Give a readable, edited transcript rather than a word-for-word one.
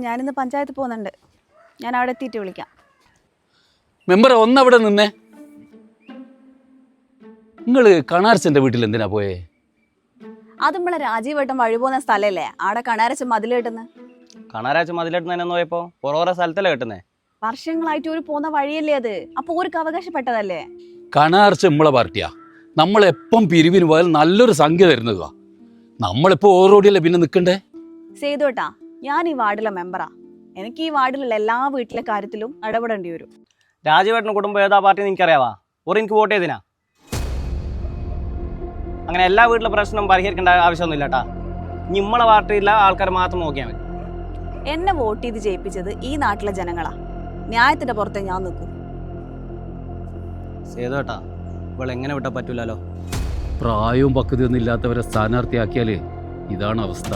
ഞാനിന്ന് പഞ്ചായത്ത് പോകുന്നുണ്ട്. ഞാൻ അവിടെ എത്തിയിട്ട് വിളിക്കാം. മെമ്പർ ഒന്നവിടെ നിന്നേ. നിങ്ങള് കണാർച്ചന്റെ വീട്ടിൽ എന്തിനാ പോയേ? അത് നമ്മളെ രാജീവേട്ടൻ വഴി പോകുന്ന സ്ഥലല്ലേ, ആടെ കണാരച്ച മതിൽ കെട്ടുന്നത്. കണാരാച്ച മതിലെട്ടുന്നതിനെന്ന് പോയപ്പോ ഓരോ സ്ഥലത്തല്ലേ കെട്ടുന്നേ? വർഷങ്ങളായിട്ട് ഒരു പോകുന്ന വഴിയല്ലേ അത്, അപ്പൊ ഓർക്ക് അവകാശപ്പെട്ടതല്ലേ. കണാർച്ച നമ്മളെ പാർട്ടിയാ. നമ്മളെപ്പം പിരിവിന് പോയാൽ നല്ലൊരു സംഖ്യ തരുന്നതാ. നമ്മളിപ്പോ ഓരോടിയല്ലേ പിന്നെ നിൽക്കണ്ടേ? സേതുവേട്ടാ, ഞാൻ ഈ വാർഡിലെ മെമ്പറാ. എനിക്ക് ഈ വാർഡിലുള്ള എല്ലാ വീട്ടിലെ കാര്യത്തിലും ഇടപെടേണ്ടി വരും. രാജീവേട്ടന് കുടുംബം ഏതാ പാർട്ടി എനിക്കറിയാവാ. എനിക്ക് വോട്ട് ചെയ്തിനാ. അങ്ങനെ എല്ലാ വീട്ടിലെ പ്രശ്നം പരിഹരിക്കേണ്ട ആവശ്യമൊന്നുമില്ല കേട്ടാ. നമ്മളെ പാർട്ടിയില്ല ആൾക്കാർ മാത്രം നോക്കിയാൽ മതി. എന്നെ വോട്ട് ചെയ്ത് ജയിപ്പിച്ചത് ഈ നാട്ടിലെ ജനങ്ങളാ. ന്യായത്തിന്റെ പുറത്തെ ഞാൻ നിൽക്കും. സേതുവേട്ടാ, ഇവളെങ്ങനെ വിട്ടാൽ പറ്റൂലല്ലോ. പ്രായവും പക്വതയൊന്നും ഇല്ലാത്തവരെ സ്ഥാനാർത്ഥിയാക്കിയാല് ഇതാണ് അവസ്ഥ.